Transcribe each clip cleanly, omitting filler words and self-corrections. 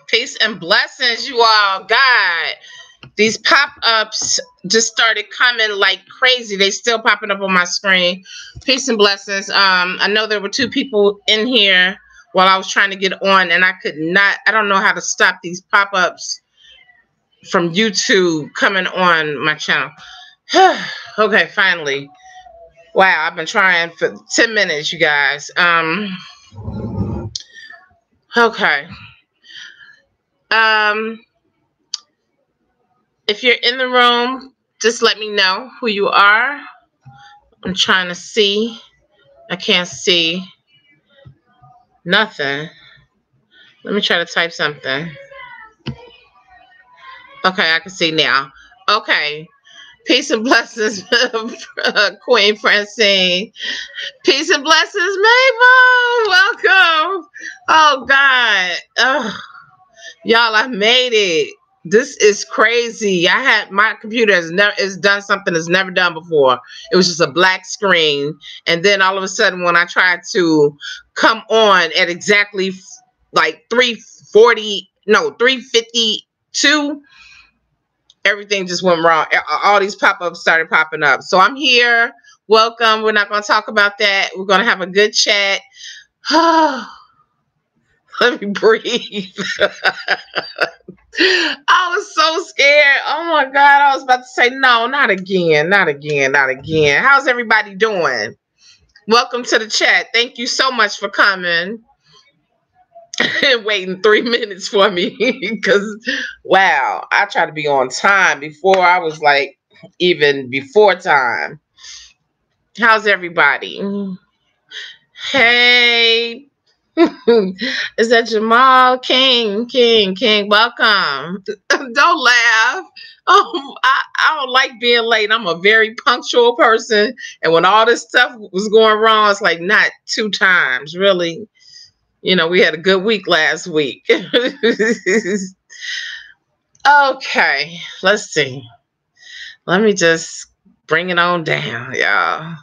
Peace and blessings, you all. God, these pop-ups just started coming like crazy. They still popping up on my screen. Peace and blessings. I know there were two people in here while I was trying to get on, and I could not. I don't know how to stop these pop-ups from YouTube coming on my channel. Okay, finally. Wow, I've been trying for 10 minutes, you guys. Okay. If you're in the room, just let me know who you are. I'm trying to see. I can't see nothing. Let me try to type something. Okay, I can see now. Okay. Peace and blessings, Queen Francine. Peace and blessings, Mabel. Welcome. Oh, God. Oh, y'all, I made it. This is crazy. I had my computer has done something it's never done before. It was just a black screen. And then all of a sudden, when I tried to come on at exactly like 352, everything just went wrong. All these pop-ups started popping up. So I'm here. Welcome. We're not going to talk about that. We're going to have a good chat. Let me breathe. I was so scared. Oh my God. I was about to say, no, not again. Not again. Not again. How's everybody doing? Welcome to the chat. Thank you so much for coming and waiting 3 minutes for me because, wow, I try to be on time. Before I was like, even before time. How's everybody? Hey. Is that Jamal? King, welcome. Don't laugh. Oh, I don't like being late. I'm a very punctual person. And when all this stuff was going wrong, it's like not 2 times, really. You know, we had a good week last week. Okay, let's see. Let me just bring it on down, y'all.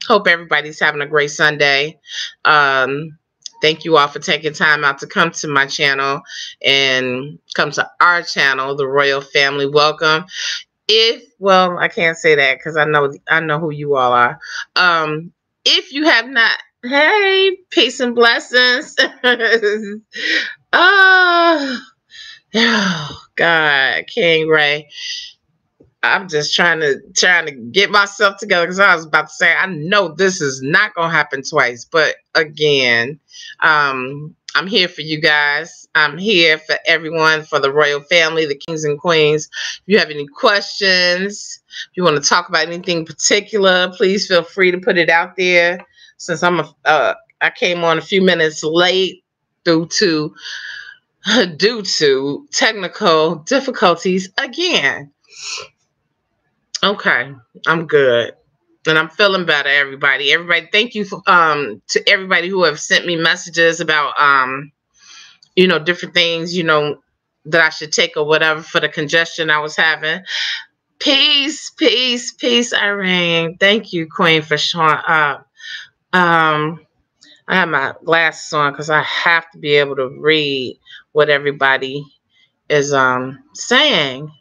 Hope everybody's having a great Sunday. Thank you all for taking time out to come to my channel and come to our channel, the Royal Family. Welcome. Well, I can't say that because I know who you all are. If you have not, hey, peace and blessings. Oh, God, King Ray. I'm just trying to get myself together because I was about to say, I know this is not going to happen twice. But again, I'm here for you guys. I'm here for everyone, for the royal family, the kings and queens. If you have any questions, if you want to talk about anything particular, please feel free to put it out there. Since I came on a few minutes late due to technical difficulties again. Okay, I'm good. And I'm feeling better, everybody. Everybody, thank you for, to everybody who have sent me messages about, you know, different things, you know, that I should take or whatever for the congestion I was having. Peace, Irene. Thank you, Queen, for showing up. I have my glasses on because I have to be able to read what everybody is saying.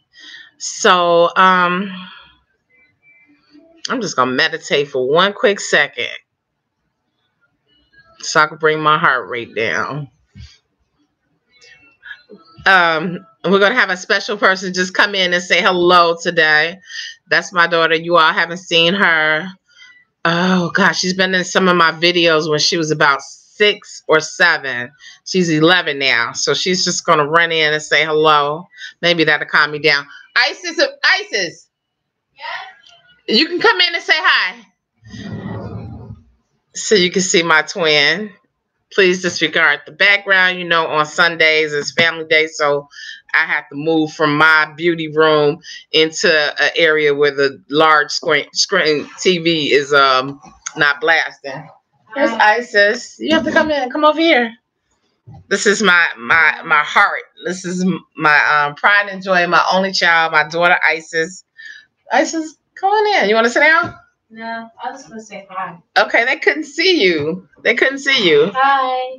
So, I'm just going to meditate for 1 quick second so I can bring my heart rate down. We're going to have a special person just come in and say hello today. That's my daughter. You all haven't seen her. Oh, gosh. She's been in some of my videos when she was about 6 or 7. She's 11 now. So she's just going to run in and say hello. Maybe that'll calm me down. Isis. Yes? You can come in and say hi. So you can see my twin. Please disregard the background. You know, on Sundays it's family day, so I have to move from my beauty room into an area where the large screen TV is not blasting. Here's Isis. You have to come in. Come over here. This is my heart. This is my pride and joy. My only child, my daughter Isis. Isis, come on in. You want to sit down? No, I was just going to say hi. Okay, they couldn't see you. Hi.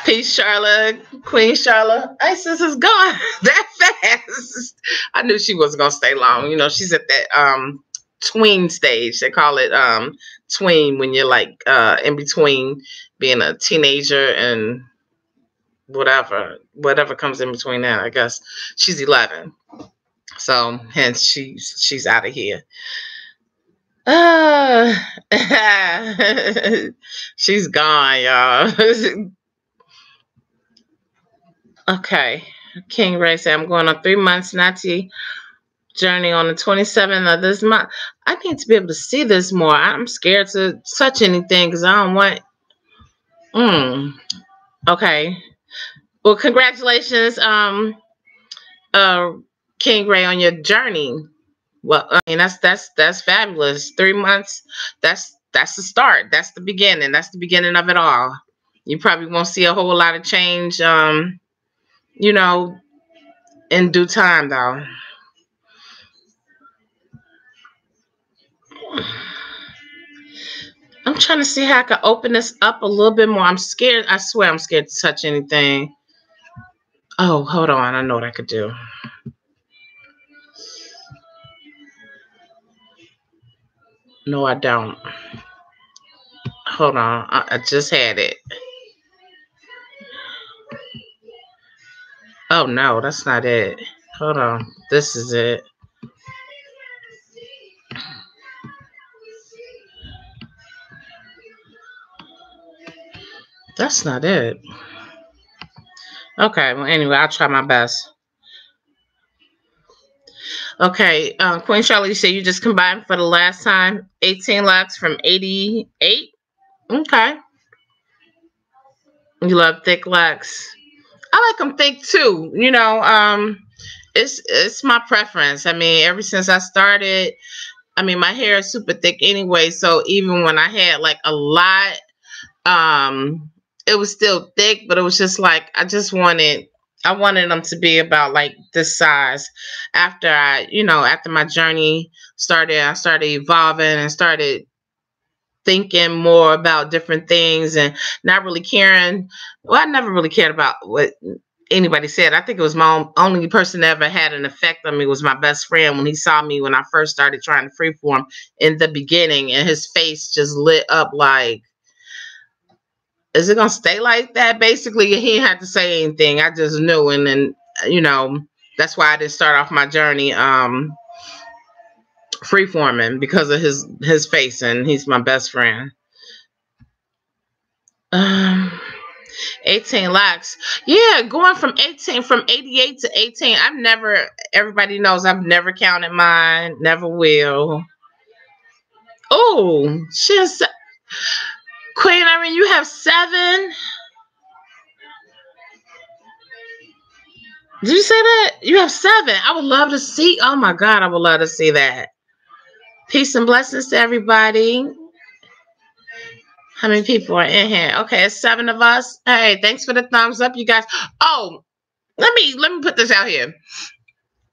Peace, Charlotte. Queen Charlotte. Isis is gone that fast. I knew she wasn't gonna stay long. You know, she's at that tween stage. They call it tween when you're like in between being a teenager and whatever comes in between that. I guess she's 11. So hence she's out of here. Uh, she's gone, y'all. Okay. King Ray said, I'm going on 3 months Natty journey on the 27th of this month. I need to be able to see this more. I'm scared to touch anything because I don't want. Okay. Well, congratulations, King Ray, on your journey. Well, I mean that's fabulous. 3 months. That's the start. That's the beginning. That's the beginning of it all. You probably won't see a whole lot of change. You know, in due time, though. I'm trying to see how I can open this up a little bit more. I'm scared. I swear I'm scared to touch anything. Oh, hold on. I know what I could do. No, I don't. Hold on. I just had it. Oh, no. That's not it. Hold on. This is it. That's not it. Okay. Well, anyway, I'll try my best. Okay. Queen Charlotte, you said you just combined for the last time 18 locks from 88? Okay. You love thick locks. I like them thick too. You know, it's my preference. I mean, ever since I started, I mean, my hair is super thick anyway. So even when I had like a lot, it was still thick, but it was just like I wanted them to be about like this size. After my journey started, I started evolving and started thinking more about different things and not really caring. Well, I never really cared about what anybody said. I think it was my only person that ever had an effect on me was my best friend when he saw me when I first started trying to freeform in the beginning, and his face just lit up like, is it gonna stay like that? Basically, he didn't have to say anything. I just knew, and then that's why I didn't start off my journey freeforming, because of his face, and he's my best friend. 18 locks. Yeah, going from 88 to 18. Everybody knows I've never counted mine, never will. Oh, Queen Irene, you have 7. Did you say that? You have 7. I would love to see. Oh my God, I would love to see that. Peace and blessings to everybody. How many people are in here? Okay, it's 7 of us. Hey, thanks for the thumbs up, you guys. Oh, let me put this out here.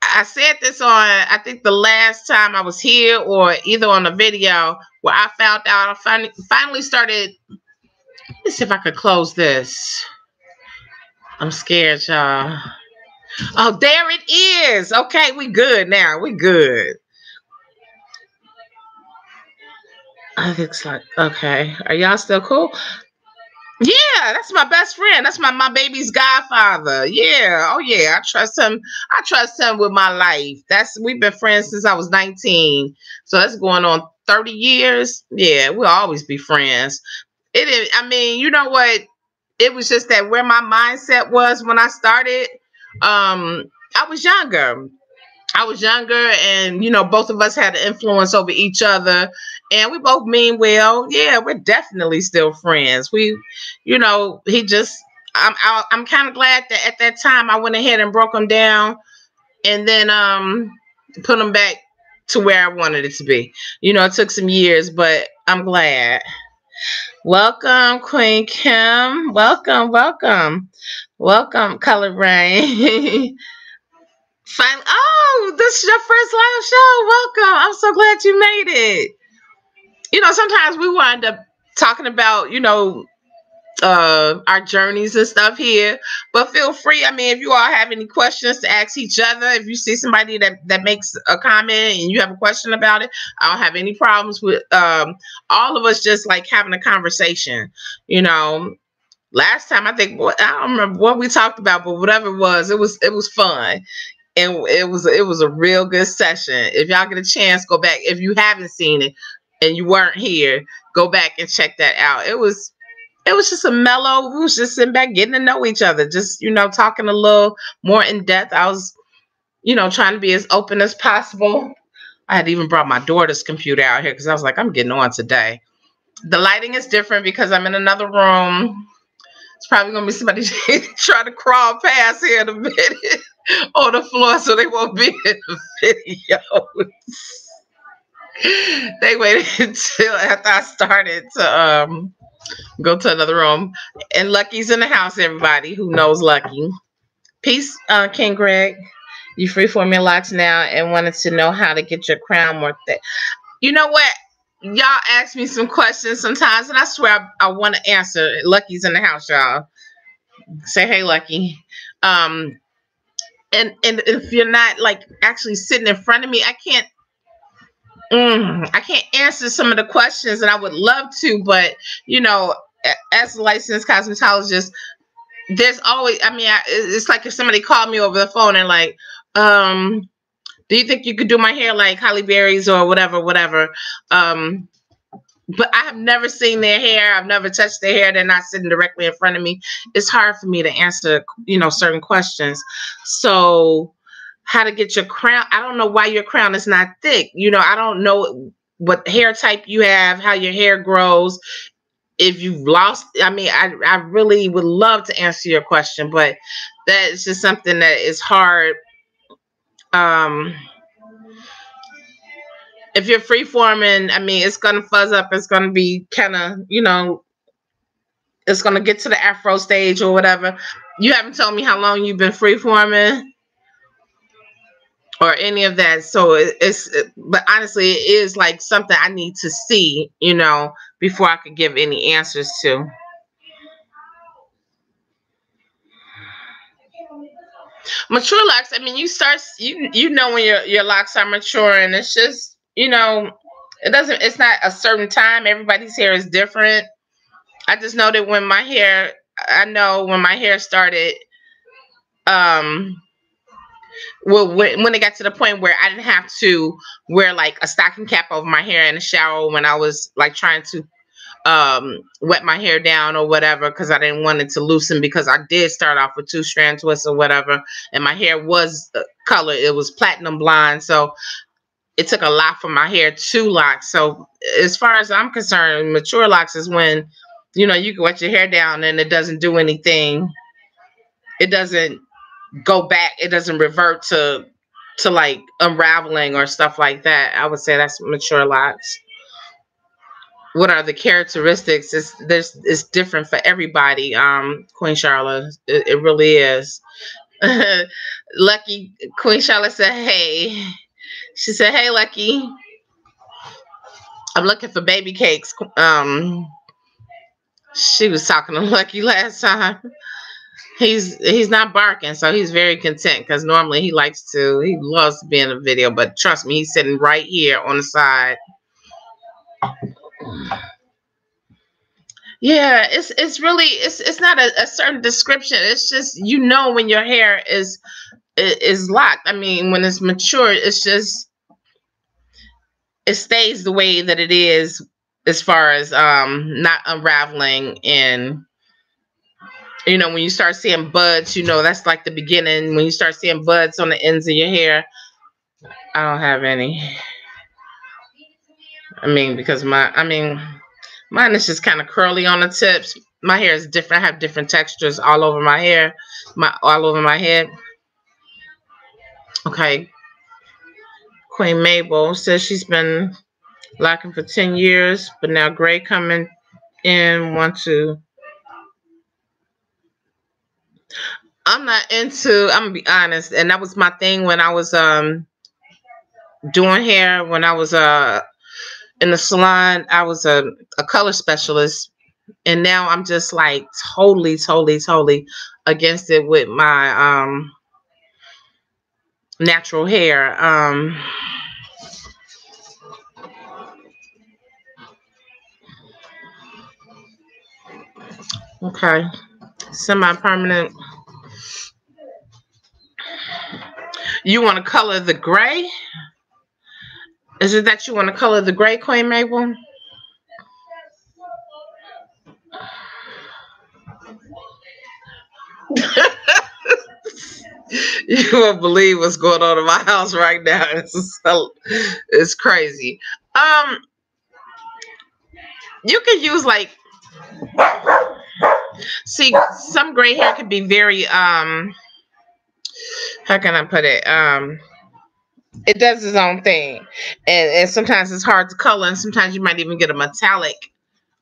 I said this on, I think the last time I was here, or either on a video where I found out, I finally started. Let me see if I could close this. I'm scared, y'all. Oh, there it is. Okay, we good now. We good. I think it's like, okay. Are y'all still cool? Yeah, that's my best friend. That's my baby's godfather. Yeah. Oh yeah. I trust him. I trust him with my life. We've been friends since I was 19. So that's going on 30 years. Yeah, we'll always be friends. It is, I mean, you know what? It was just that where my mindset was when I started, I was younger. And both of us had an influence over each other, and we both mean well. Yeah, we're definitely still friends. He just, I'm kind of glad that at that time I went ahead and broke him down, and then put him back to where I wanted it to be. It took some years, but I'm glad. Welcome, Queen Kim. Welcome, Color Rain. Fine. Oh, this is your first live show. Welcome. I'm so glad you made it. Sometimes we wind up talking about, our journeys and stuff here. But feel free, I mean, if you all have any questions to ask each other, if you see somebody that makes a comment and you have a question about it, I don't have any problems with all of us just like having a conversation. You know, last time I think, I don't remember what we talked about, but whatever it was fun. And it was a real good session. If y'all get a chance, go back. If you haven't seen it and you weren't here, go back and check that out. It was just a mellow. We was just sitting back, getting to know each other, just talking a little more in depth. I was, trying to be as open as possible. I had even brought my daughter's computer out here because I was like, I'm getting on today. The lighting is different because I'm in another room. It's probably gonna be somebody trying to crawl past here in a minute on the floor, so they won't be in the video. They waited until after I started to go to another room. And Lucky's in the house, everybody who knows Lucky. Peace, King Greg. You freeform your locks now and wanted to know how to get your crown more thick. You know what? Y'all ask me some questions sometimes, and I swear I want to answer. Lucky's in the house, y'all. Say hey, Lucky. And if you're not like actually sitting in front of me, I can't answer some of the questions, and I would love to, but as a licensed cosmetologist, there's always, it's like if somebody called me over the phone and like, do you think you could do my hair like Halle Berry's or whatever? But I have never seen their hair. I've never touched their hair. They're not sitting directly in front of me. It's hard for me to answer, certain questions. So how to get your crown. I don't know why your crown is not thick. I don't know what hair type you have, how your hair grows. If you've lost, I really would love to answer your question, but that is just something that is hard. If you're freeforming, it's gonna fuzz up. It's gonna be kind of, it's gonna get to the afro stage or whatever. You haven't told me how long you've been freeforming or any of that. So but honestly, it is like something I need to see, before I could give any answers to. Mature locks, you know when your locks are mature, and it's just, it's not a certain time. Everybody's hair is different. I just know that when my hair started, well, when it got to the point where I didn't have to wear like a stocking cap over my hair in the shower when I was like trying to wet my hair down or whatever, because I didn't want it to loosen, because I did start off with 2-strand twists or whatever, and my hair was color, it was platinum blonde, so it took a lot for my hair to lock. So as far as I'm concerned, mature locks is when you can wet your hair down and it doesn't do anything. It doesn't go back, it doesn't revert to like unraveling or stuff like that. I would say that's mature locks. What are the characteristics? It's different for everybody. Queen Charlotte, it really is. Lucky, Queen Charlotte said hey. She said hey, Lucky, I'm looking for baby cakes. She was talking to Lucky last time. He's not barking, so he's very content, because normally he loves to be in a video, but trust me, he's sitting right here on the side. Yeah, it's really, it's not a certain description. It's just, when your hair is locked. When it's mature, it's just, it stays the way that it is, as far as not unraveling. And when you start seeing buds, that's like the beginning. When you start seeing buds on the ends of your hair, I don't have any. Because mine is just kind of curly on the tips. My hair is different. I have different textures all over my hair, all over my head. Okay. Queen Mabel says she's been locking for 10 years, but now gray coming in, want to. I'm gonna be honest, and that was my thing when I was doing hair, when I was in the salon. I was a color specialist, And now I'm just like totally, totally, totally against it with my natural hair. Okay. Semi-permanent. You want to color the gray? Is it that you want to color the gray, Queen Mabel? You won't believe what's going on in my house right now. It's crazy. Um, you can use like, see, some gray hair can be very how can I put it? It does its own thing, and sometimes it's hard to color, and sometimes you might even get a metallic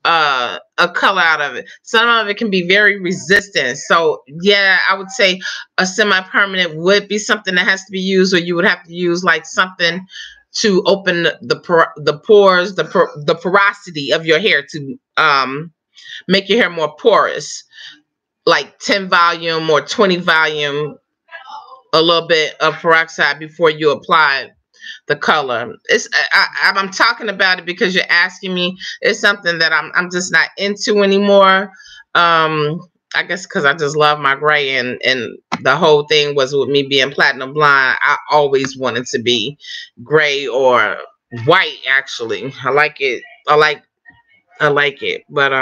a color out of it. Some of it can be very resistant. So yeah, I would say a semi-permanent would be something that has to be used, or you would have to use like something to open the pores, the porosity of your hair to make your hair more porous, like 10 volume or 20 volume, a little bit of peroxide before you apply the color. I'm talking about it because you're asking me. It's something that I'm just not into anymore. I guess because I just love my gray, and the whole thing was with me being platinum blonde. I always wanted to be gray or white. Actually, I like it. I like it, but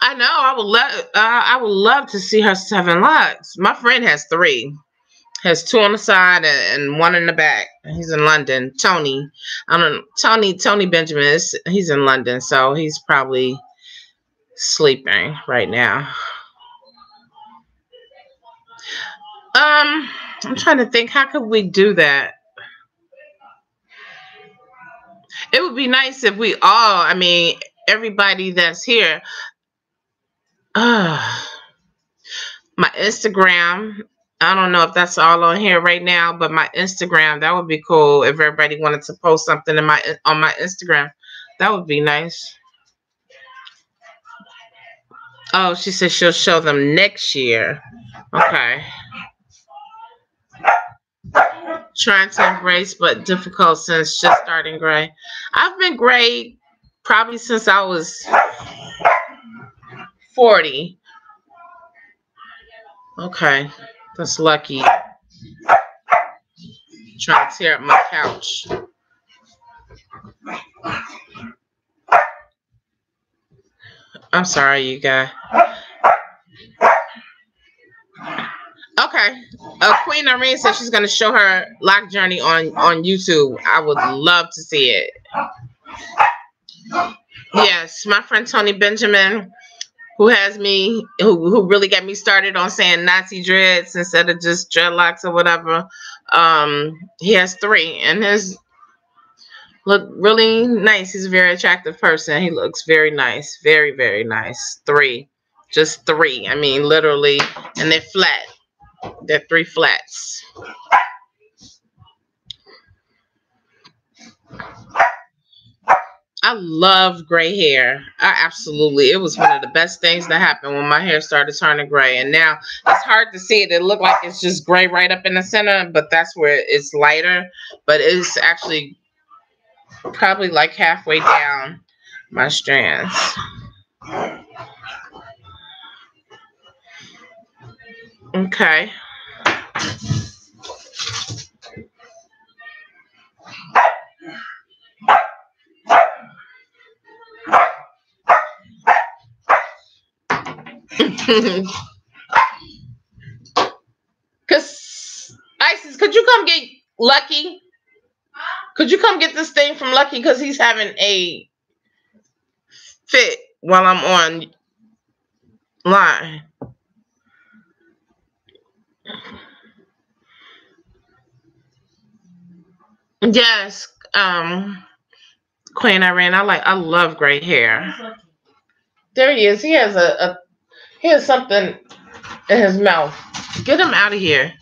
I know I would love to see her 7 locks. My friend has 3. Has 2 on the side and 1 in the back. He's in London. Tony. I don't know. Tony Benjamin he's in London, so he's probably sleeping right now. I'm trying to think, how could we do that? It would be nice if we all, I mean, everybody that's here. My Instagram. I don't know if that's all on here right now, but my Instagram, that would be cool if everybody wanted to post something on my Instagram. That would be nice. Oh, she said she'll show them next year. Okay. Trying to embrace, but difficult since just starting gray. I've been gray probably since I was 40. Okay. That's lucky. Trying to tear up my couch. I'm sorry, you guys. Okay. Queen Irene said she's going to show her lock journey on YouTube. I would love to see it. Yes, my friend Tony Benjamin, who who really got me started on saying Nazi dreads instead of just dreadlocks or whatever. He has 3, and his look really nice. He's a very attractive person. He looks very nice, very, very nice. 3, just 3. I mean, literally, and they're flat. They're 3 flats. I love gray hair. It was one of the best things that happened when my hair started turning gray. And now it's hard to see it. It looked like it's just gray right up in the center, but that's where it's lighter. But it's actually probably like halfway down my strands. Okay. Cause Isis, could you come get Lucky? Could you come get this thing from Lucky? Because he's having a fit while I'm on line. Yes, Queen Irene. I love gray hair. There he is. He has something in his mouth. Get him out of here.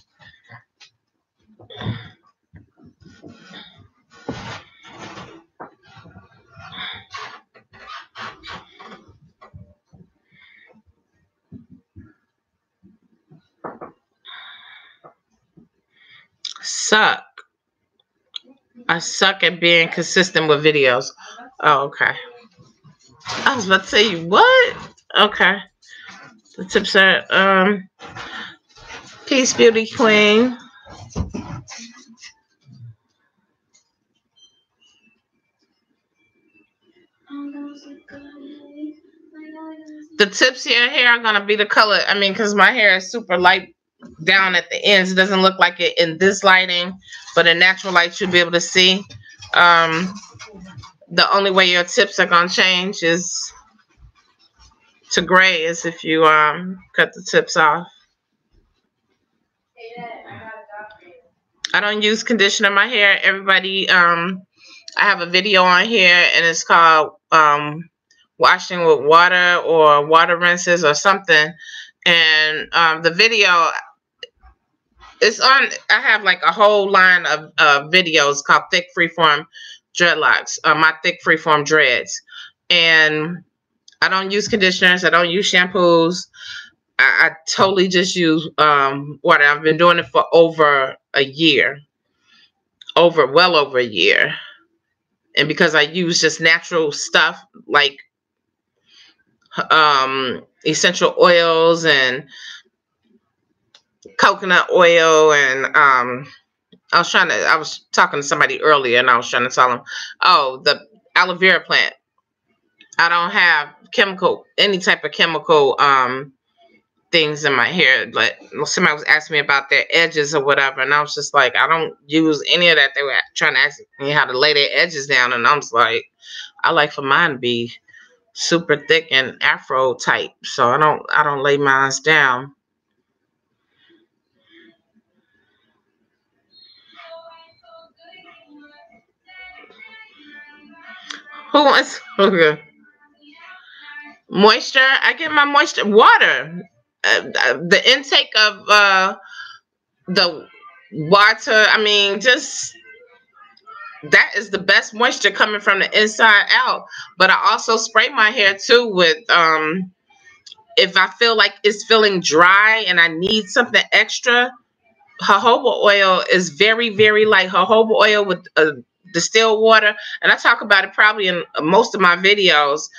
suck. I suck at being consistent with videos. Oh, okay. I was about to say, what? Okay. The tips are, Peace, Beauty Queen. The tips here are going to be the color. I mean, because my hair is super light down at the ends. It doesn't look like it in this lighting, but in natural light, you'll be able to see. The only way your tips are going to change is to gray is if you cut the tips off. I don't use conditioner in my hair. Everybody, I have a video on here, and it's called washing with water or water rinses or something. And the video, it's on. I have like a whole line of videos called Thick Freeform Dreadlocks, my thick freeform dreads. And I don't use conditioners. I don't use shampoos. I totally just use water. I've been doing it for over a year. Well over a year. And because I use just natural stuff like essential oils and coconut oil, and I was talking to somebody earlier, and I was trying to tell them, oh, the aloe vera plant. I don't have any type of chemical things in my hair. But somebody was asking me about their edges or whatever, and I was just like, I don't use any of that. They were trying to ask me how to lay their edges down, and I was like, I like for mine to be super thick and afro type, so I don't lay mine down. Who wants moisture? I get my moisture water. The intake of the water. I mean, just that is the best moisture coming from the inside out. But I also spray my hair too with if I feel like it's feeling dry and I need something extra. Jojoba oil is very, very light. Jojoba oil with distilled water, and I talk about it probably in most of my videos.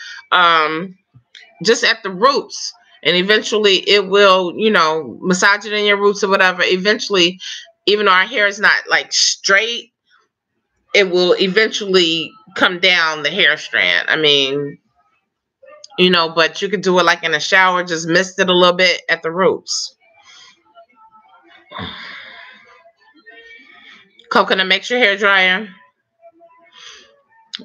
Just at the roots, and eventually it will, massage it in your roots or whatever. Eventually, even though our hair is not like straight, it will eventually come down the hair strand. I mean, but you could do it like in a shower, just mist it a little bit at the roots. Coconut makes your hair drier.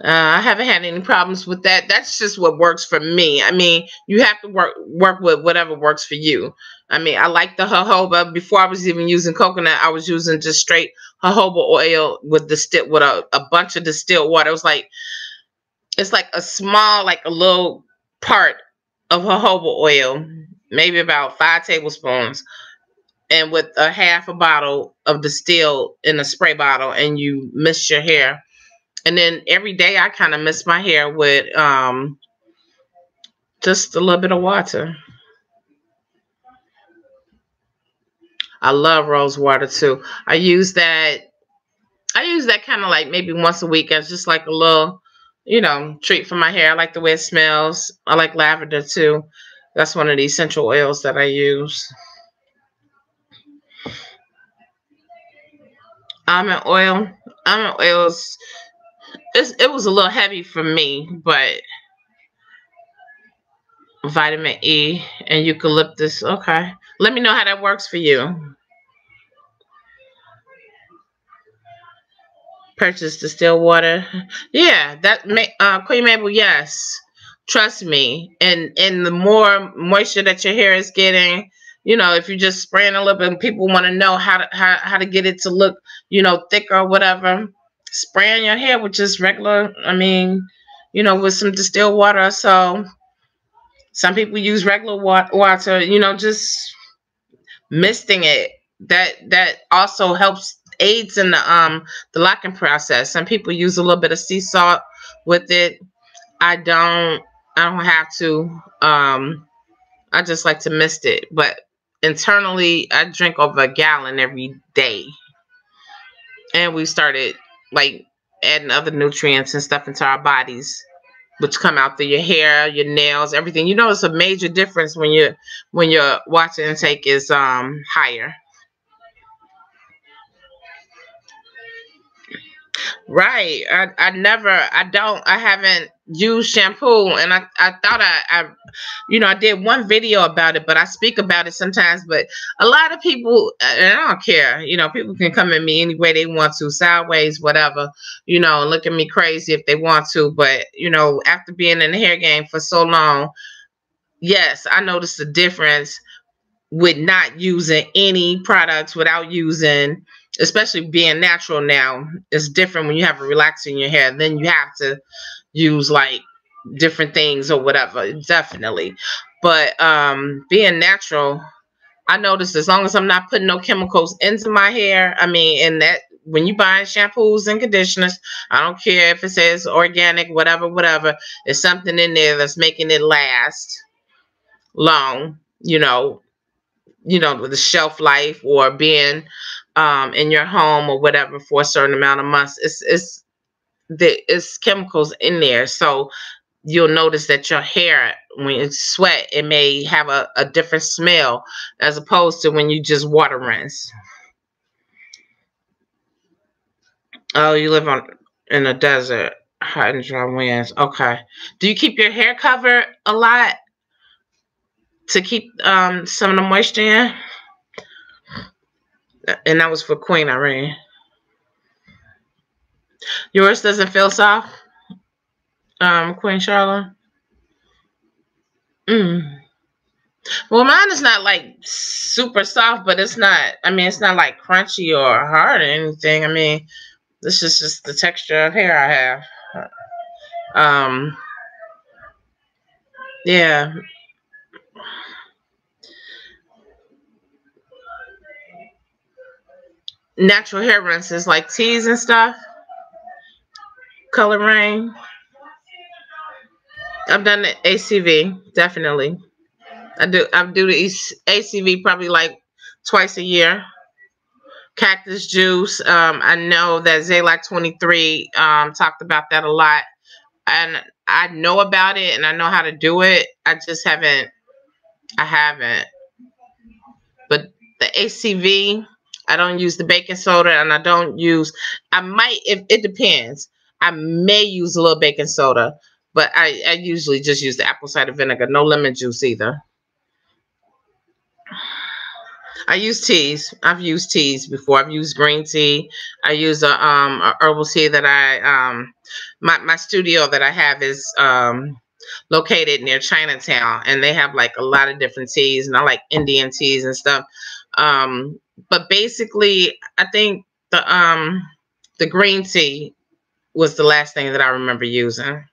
I haven't had any problems with that. That's just what works for me. I mean, you have to work with whatever works for you. I mean, I like the jojoba. Before I was even using coconut, I was using just straight jojoba oil with a bunch of distilled water. It's like a small, like a little part of jojoba oil, maybe about 5 tablespoons, and with a half a bottle of distilled in a spray bottle, and you mist your hair. And then every day I kind of mist my hair with just a little bit of water. I love rose water too. I use that kind of like maybe once a week as just like a little, treat for my hair. I like the way it smells. I like lavender too. That's one of the essential oils that I use. Almond oil. Almond oils. It was a little heavy for me, but vitamin E and eucalyptus. Okay. Let me know how that works for you. Purchase distilled water. Yeah, Queen Mabel, yes. Trust me. And the more moisture that your hair is getting, if you're just spraying a little bit and people want to know how to get it to look, thicker or whatever, spraying your hair with just regular, with some distilled water. So some people use regular water, just misting it. That also aids in the locking process. Some people use a little bit of sea salt with it. I don't have to. I just like to mist it. But internally, I drink over a gallon every day. And we started like adding other nutrients and stuff into our bodies, which come out through your hair, your nails, everything. You know, it's a major difference when your water intake is higher. Right. I haven't used shampoo, and I thought I did one video about it, but I speak about it sometimes. But a lot of people, and I don't care, people can come at me any way they want to, sideways, whatever, and look at me crazy if they want to. But, after being in the hair game for so long, yes, I noticed the difference with not using any products, without using, especially being natural now. It's different when you have a relaxer in your hair. Then you have to use like different things or whatever, definitely. But being natural, I noticed as long as I'm not putting no chemicals into my hair, I mean, and that when you buy shampoos and conditioners, I don't care if it says organic, whatever, whatever, there's something in there that's making it last long, with the shelf life, or being in your home or whatever for a certain amount of months. It's chemicals in there, so you'll notice that your hair, when you sweat, it may have a different smell as opposed to when you just water rinse. Oh, you live on in a desert, hot and dry winds. Okay. Do you keep your hair covered a lot to keep some of the moisture in? And that was for Queen Irene. Yours doesn't feel soft, Queen Charlotte? Mm. Well, mine is not like super soft, but it's not. I mean, it's not like crunchy or hard or anything. I mean, this is just the texture of hair I have. Um, yeah, natural hair rinses like teas and stuff. Color Rain. I've done the ACV, definitely. I do the ACV probably like twice a year. Cactus juice. I know that Zaylock 23 talked about that a lot, and I know about it and I know how to do it. I just haven't. I haven't. But the ACV, I don't use the baking soda, and I don't use. I might, if it depends. I may use a little baking soda, but I usually just use the apple cider vinegar. No lemon juice either. I use teas. I've used teas before. I've used green tea. I use a herbal tea that my studio that I have is located near Chinatown, and they have like a lot of different teas, and I like Indian teas and stuff. But basically, I think the green tea was the last thing that I remember using.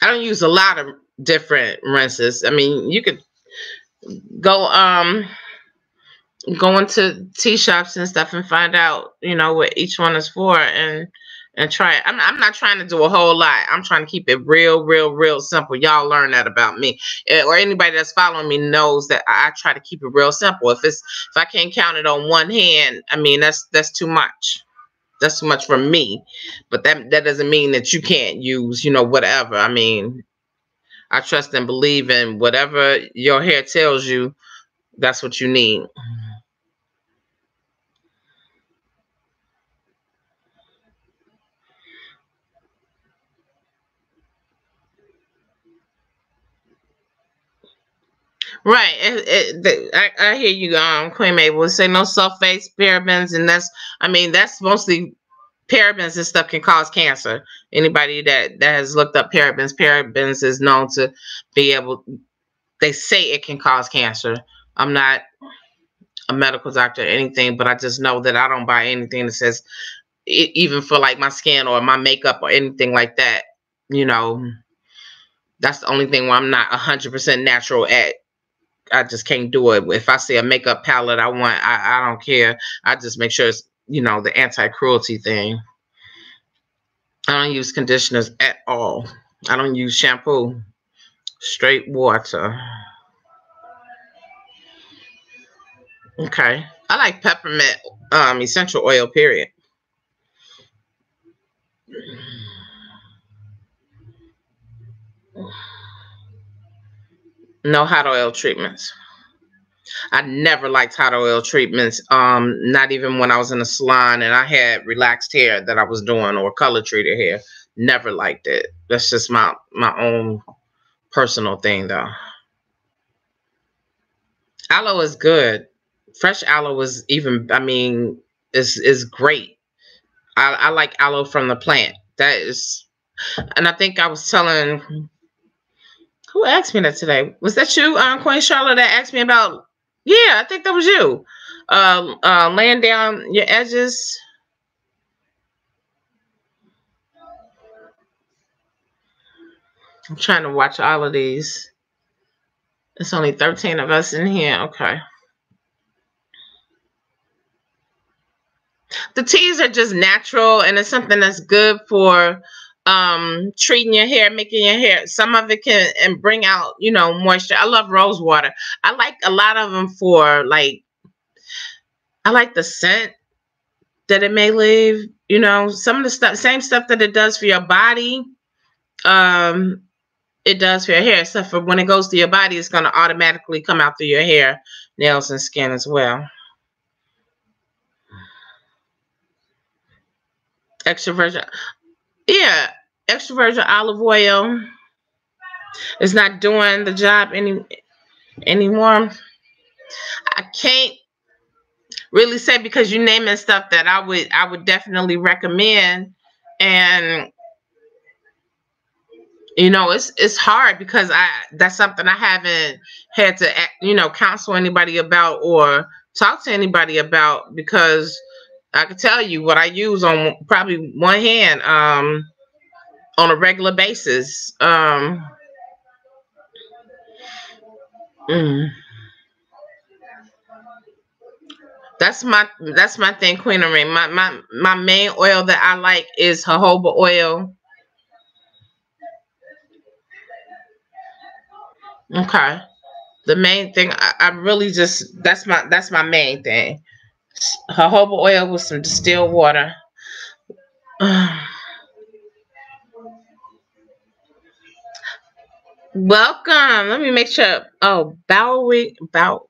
I don't use a lot of different rinses. I mean, you could go go into tea shops and stuff and find out, what each one is for, and try it. I'm not trying to do a whole lot. I'm trying to keep it real, real, real simple. Y'all learn that about me. Or anybody that's following me knows that I try to keep it real simple. If I can't count it on one hand, I mean that's too much. That's too much for me. But that doesn't mean that you can't use, whatever. I mean, I trust and believe in whatever your hair tells you, that's what you need. Right. I hear you, Queen Mabel. Say no sulfates, parabens, and that's mostly parabens and stuff can cause cancer. Anybody that has looked up parabens is known to be able. They say it can cause cancer. I'm not a medical doctor or anything, but I just know that I don't buy anything that says even for like my skin or my makeup or anything like that. You know, that's the only thing where I'm not 100% natural at. I just can't do it. If I see a makeup palette I want, I don't care. I just make sure it's, the anti-cruelty thing. I don't use conditioners at all. I don't use shampoo. Straight water. Okay. I like peppermint essential oil, period. No hot oil treatments. I never liked hot oil treatments. Not even when I was in a salon and I had relaxed hair that I was doing or color treated hair. Never liked it. That's just my own personal thing though. Aloe is good. Fresh aloe is even. I mean, is great. I like aloe from the plant. That is, and I think I was telling who asked me that today. Was that you, Queen Charlotte, that asked me about? Yeah, I think that was you. Laying down your edges. I'm trying to watch all of these. It's only 13 of us in here. Okay. The teas are just natural and it's something that's good for treating your hair, making your hair. Some of it can and bring out, moisture. I love rose water. I like a lot of them for like I like the scent that it may leave. Some of the stuff, same stuff that it does for your body, um, it does for your hair. Except for when it goes to your body, it's gonna automatically come out through your hair, nails, and skin as well. Extra virgin, yeah, extra virgin olive oil is not doing the job anymore. I can't really say because you naming stuff that I would definitely recommend, and it's hard because that's something I haven't had to counsel anybody about or talk to anybody about because I could tell you what I use on probably one hand on a regular basis. Mm, that's my thing, Queen of Rain. My main oil that I like is jojoba oil. Okay. The main thing I really just that's my main thing. Jojoba oil with some distilled water. Welcome. Let me make sure. Oh, Bowery Down.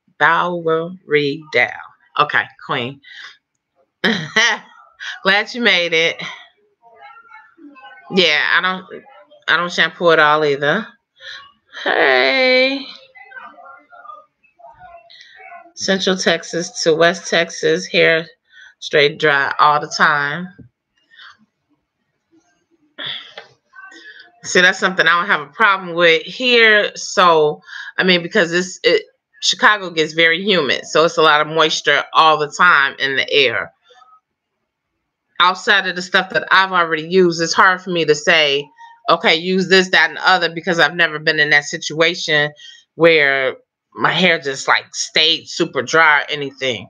Okay, Queen. Glad you made it. Yeah, I don't shampoo at all either. Hey. Central Texas to West Texas, hair straight dry all the time. See, that's something I don't have a problem with here. So, I mean, because Chicago gets very humid, so it's a lot of moisture all the time in the air. Outside of the stuff that I've already used, it's hard for me to say, okay, use this, that, and the other because I've never been in that situation where my hair just like stayed super dry or anything.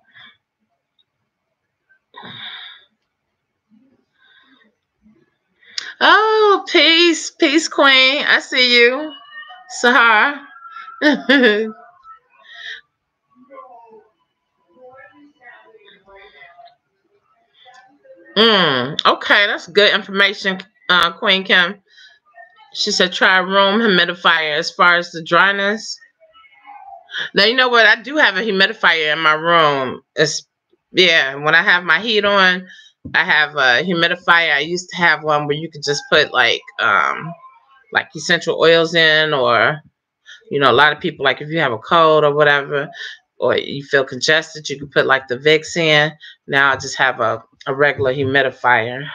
Oh, peace, peace, Queen. I see you, Sahar. Okay, that's good information, Queen Kim. She said try a room humidifier as far as the dryness. Now you know what? I do have a humidifier in my room. It's yeah. When I have my heat on, I have a humidifier. I used to have one where you could just put like essential oils in, or a lot of people like if you have a cold or whatever, or you feel congested, you can put like the Vicks in. Now I just have a regular humidifier.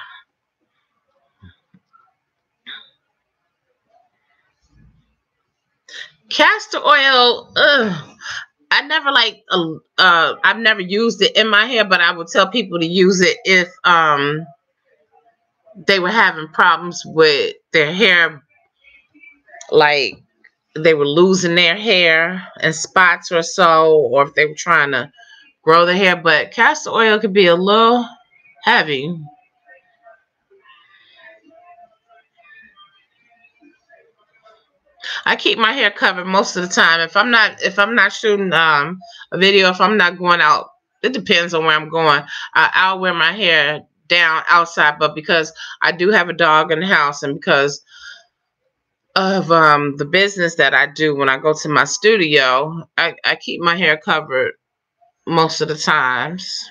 Castor oil, ugh. I never like I've never used it in my hair, but I would tell people to use it if they were having problems with their hair, like they were losing their hair in spots or so, or if they were trying to grow their hair. But castor oil could be a little heavy. I keep my hair covered most of the time. If I'm not shooting a video, if I'm not going out, it depends on where I'm going. I'll wear my hair down outside, but because I do have a dog in the house, and because of the business that I do when I go to my studio, I keep my hair covered most of the times.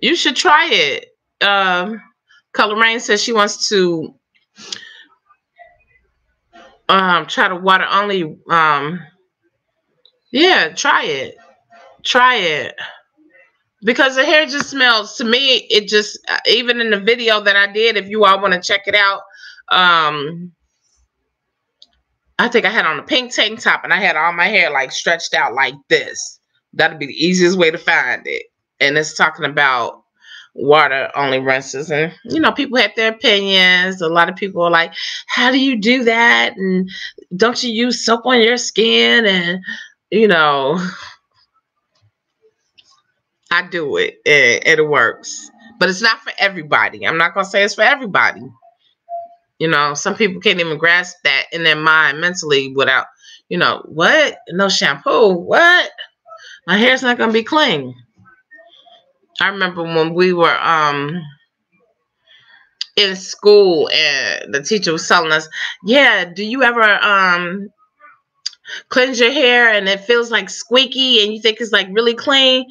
You should try it. Color Rain says she wants to try to water only. Yeah, try it. Try it. Because the hair just smells, to me, it just, even in the video that I did, if you all want to check it out, um, I think I had on a pink tank top and I had all my hair like stretched out like this. That'd be the easiest way to find it. And it's talking about water only rinses. And, people have their opinions. A lot of people are like, how do you do that? And don't you use soap on your skin? And, I do it and it works. But it's not for everybody. I'm not going to say it's for everybody. Some people can't even grasp that in their mind mentally without, what? No shampoo? What? My hair's not going to be clean. I remember when we were in school and the teacher was telling us, yeah, do you ever cleanse your hair and it feels like squeaky and you think it's like really clean?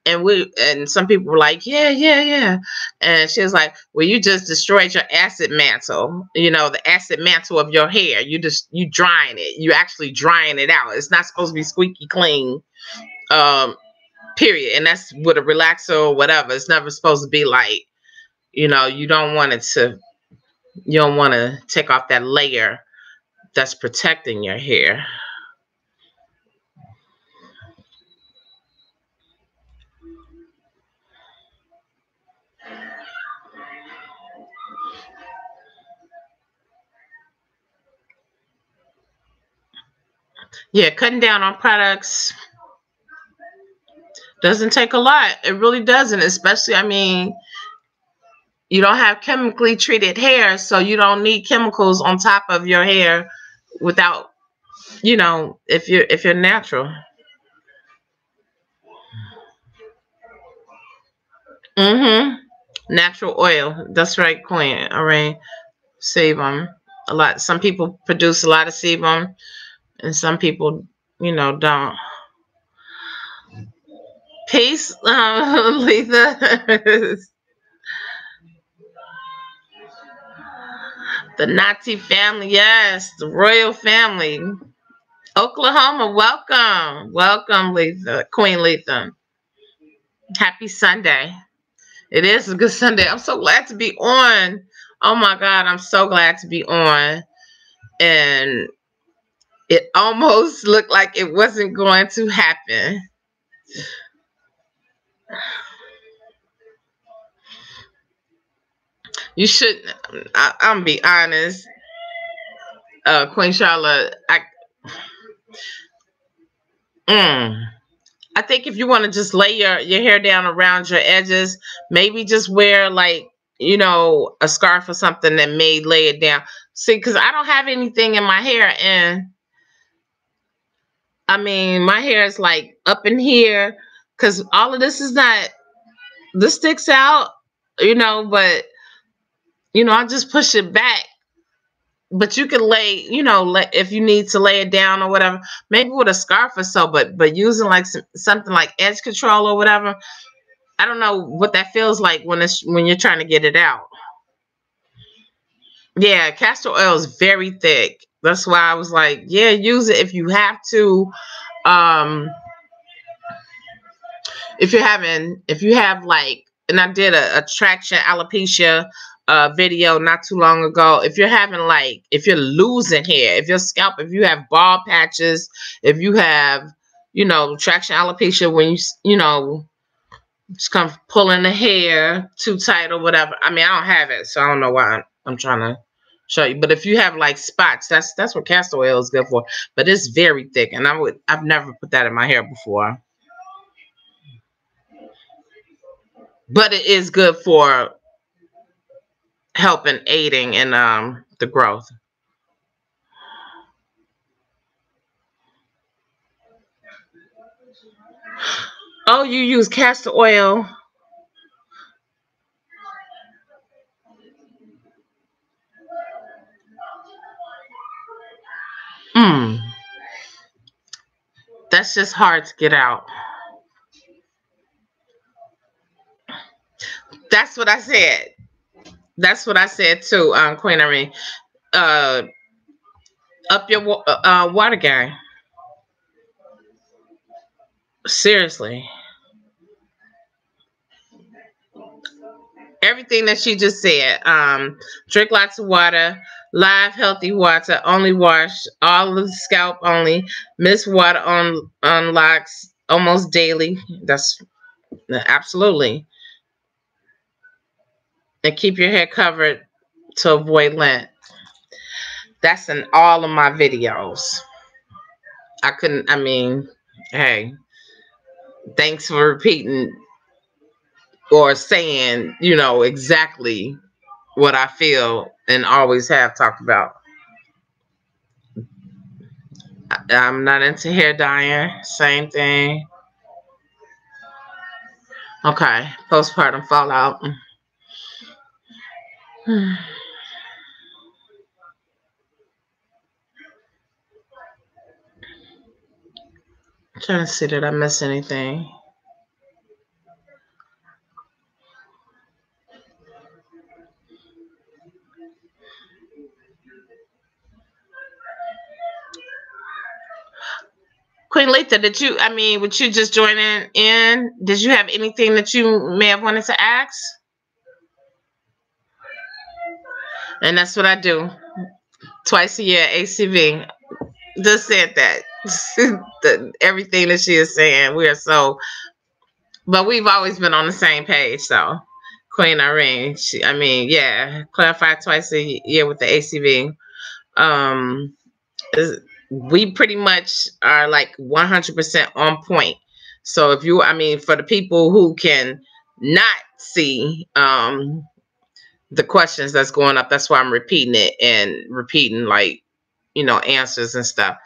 And some people were like, yeah. And she was like, well, you just destroyed your acid mantle, the acid mantle of your hair. You drying it. You actually drying it out. It's not supposed to be squeaky clean, period. And that's with a relaxer or whatever. It's never supposed to be like, you don't want to take off that layer that's protecting your hair. Yeah, cutting down on products doesn't take a lot. It really doesn't. Especially, you don't have chemically treated hair, so you don't need chemicals on top of your hair without, if you're natural. Mm-hmm. Natural oil. That's right, Queen. All right. Sebum. A lot. Some people produce a lot of sebum, and some people, don't. Peace, Letha. The Natty family, yes, the royal family. Oklahoma, welcome. Welcome, Letha, Queen Letha. Happy Sunday. It is a good Sunday. I'm so glad to be on. Oh my God, I'm so glad to be on. And it almost looked like it wasn't going to happen. You should, I'm gonna be honest, Queen Charlotte, I think if you want to just lay your hair down around your edges, maybe just wear like, a scarf or something that may lay it down. See, because I don't have anything in my hair, and my hair is like up in here because all of this is not, this sticks out, but, I just push it back. But you can lay, if you need to lay it down or whatever, maybe with a scarf or so, but using like something like edge control or whatever, I don't know what that feels like when you're trying to get it out. Yeah, castor oil is very thick. That's why I was like, yeah, use it if you have to. Um, if you have like, and I did a traction alopecia video not too long ago. If you're having like, if you're losing hair, if your scalp, if you have bald patches, if you have, traction alopecia, when just come pulling the hair too tight or whatever. I don't have it, so I don't know why I'm trying to show you. But if you have like spots, that's what castor oil is good for. But it's very thick, and I've never put that in my hair before. But it is good for helping aiding in the growth. Oh, you use castor oil. Mm, that's just hard to get out. That's what I said. That's what I said too, Queen Irene. Uh, up your water game. Seriously. Everything that she just said. Drink lots of water. Live healthy water. Only wash. All of the scalp only. Miss water on locks almost daily. That's absolutely. And keep your hair covered to avoid lint. That's in all of my videos. I couldn't, I mean, hey, thanks for repeating or saying, exactly what I feel and always have talked about. I'm not into hair dyeing. Same thing. Okay. Postpartum fallout. Trying to see, did I miss anything? Queen Letha, with you just joining in, did you have anything that you may have wanted to ask? And that's what I do. Twice a year, ACV. Just said that. Everything that she is saying, we are so, but we've always been on the same page. So, Queen Irene, yeah, clarify twice a year with the ACV. Um, we pretty much are like 100% on point. So if you, for the people who can not see the questions that's going up, that's why I'm repeating it and repeating like, answers and stuff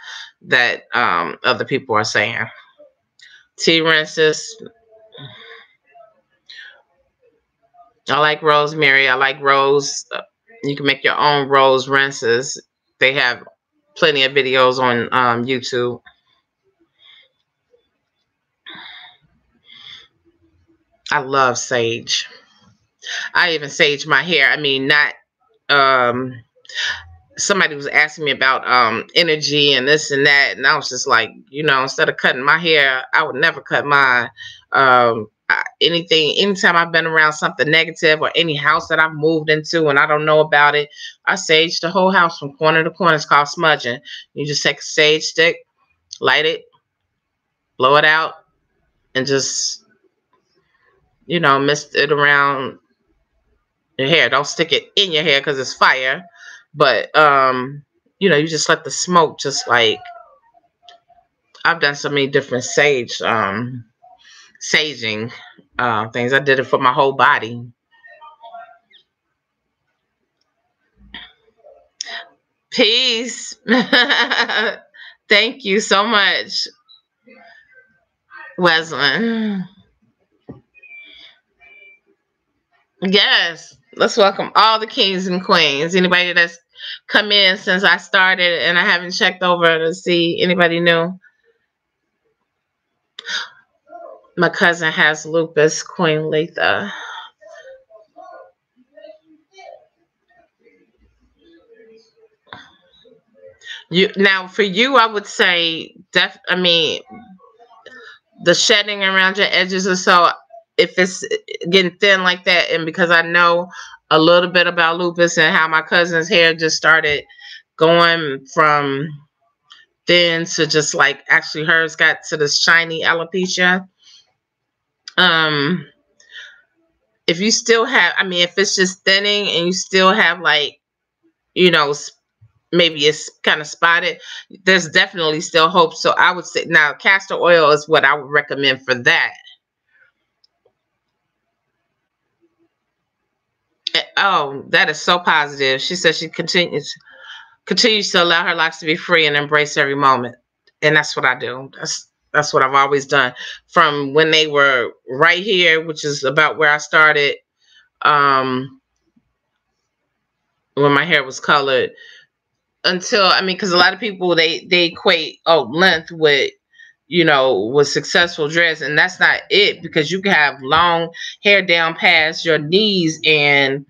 that other people are saying. Tea rinses. I like rosemary. I like rose. You can make your own rose rinses. They have plenty of videos on YouTube. I love sage. I even sage my hair. Not um somebody was asking me about energy and this and that, and I was just like, instead of cutting my hair, I would never cut mine. Anytime I've been around something negative or any house that I've moved into and I don't know about it, I sage the whole house from corner to corner. It's called smudging. You just take a sage stick, light it, blow it out, and just mist it around your hair. Don't stick it in your hair because it's fire. But you just let the smoke just like, I've done so many different saging things. I did it for my whole body. Peace. Thank you so much, Wesley. Yes. Let's welcome all the kings and queens. Anybody that's come in since I started and I haven't checked over to see anybody new. My cousin has lupus, Queen Letha. Now for you, I would say the shedding around your edges or so, if it's getting thin like that, and because I know a little bit about lupus and how my cousin's hair just started going from thin to just like, actually hers got to this shiny alopecia. If you still have, if it's just thinning and you still have like, maybe it's kind of spotted, there's definitely still hope. So I would say now castor oil is what I would recommend for that. Oh, that is so positive. She says she continues to allow her locks to be free and embrace every moment. And that's what I do. That's what I've always done from when they were right here, which is about where I started. Um, when my hair was colored until, I mean, because a lot of people they equate length with, you know, with successful dress, and that's not it, because you can have long hair down past your knees, and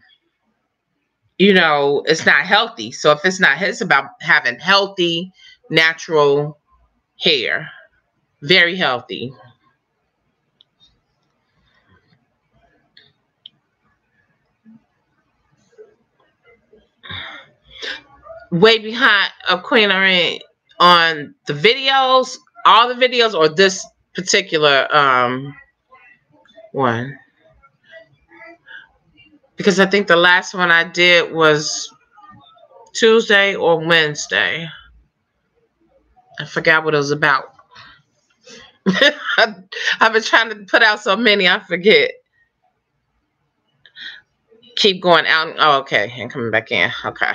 you know it's not healthy. So if it's not, it's about having healthy, natural hair, very healthy. Way behind of Queen Irene on the videos, all the videos, or this particular one, because I think the last one I did was Tuesday or Wednesday. I forgot what it was about. I've been trying to put out so many, I forget. Keep going out. Oh, okay, and coming back in. Okay.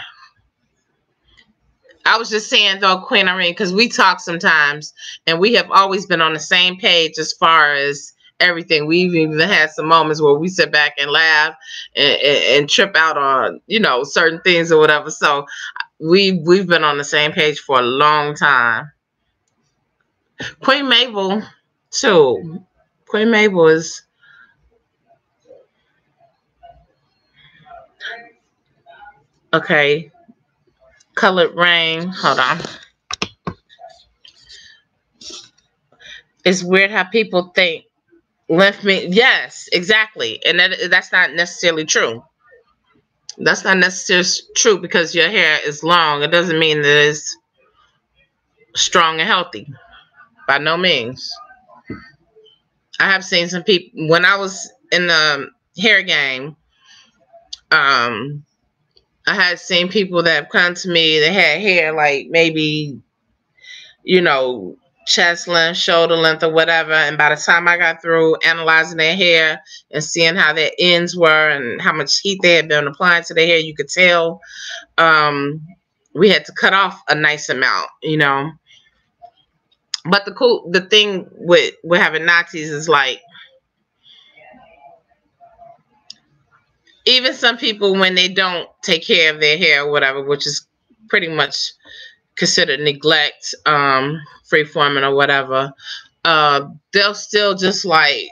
I was just saying though, Queen Irene, because we talk sometimes, and we have always been on the same page as far as everything. We've even had some moments where we sit back and laugh and trip out on, you know, certain things or whatever. So we've been on the same page for a long time. Queen Mabel too. Queen Mabel is okay. Colored Rain. Hold on. It's weird how people think left me. Yes, exactly, and that's not necessarily true. That's not necessarily true, because your hair is long. It doesn't mean that it's strong and healthy. By no means. I have seen some people when I was in the hair game. Um, I had seen people that have come to me that had hair like maybe, you know, chest length, shoulder length, or whatever. And by the time I got through analyzing their hair and seeing how their ends were and how much heat they had been applying to their hair, you could tell we had to cut off a nice amount, you know. But the thing with having Nazis is like, even some people, when they don't take care of their hair or whatever, which is pretty much considered neglect, free forming or whatever, they'll still just like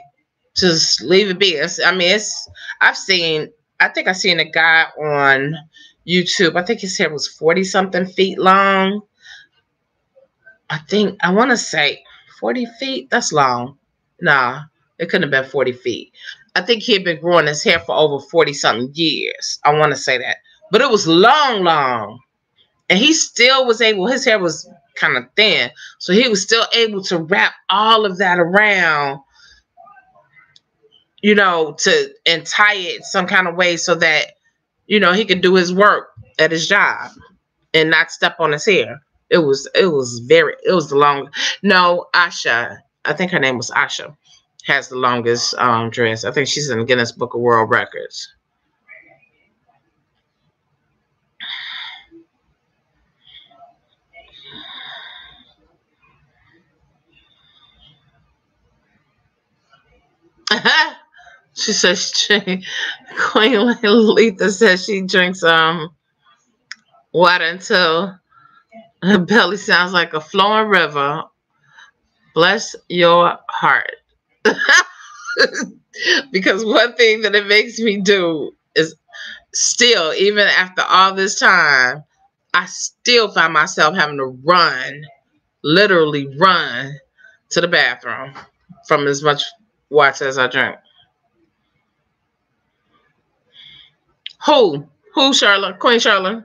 just leave it be. I mean, I think I seen a guy on YouTube. I think his hair was 40 something feet long. I want to say 40 feet. That's long. Nah, it couldn't have been 40 feet. I think he had been growing his hair for over 40 something years. I want to say that. But it was long, long. And he still was able, his hair was kind of thin. So he was still able to wrap all of that around, you know, and tie it some kind of way so that, you know, he could do his work at his job and not step on his hair. It was the long. No, Asha. I think her name was Asha. Has the longest dress. I think she's in the Guinness Book of World Records. She says Queen Letha says she drinks water until her belly sounds like a flowing river. Bless your heart. Because one thing that it makes me do is still, even after all this time, I still find myself having to run, literally run to the bathroom from as much water as I drink. Who? Who, Charlotte? Queen Charlotte?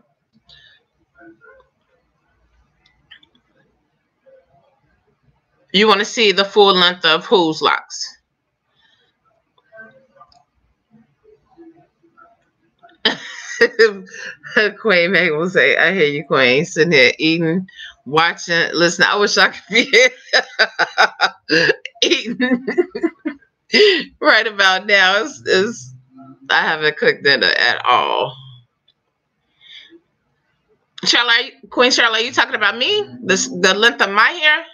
You want to see the full length of whose locks? Queen Meg will say, I hear you, Queen. Sitting here eating, watching, listening. I wish I could be here eating right about now. I haven't cooked dinner at all. Charlotte, Queen Charlotte, are you talking about me? The length of my hair?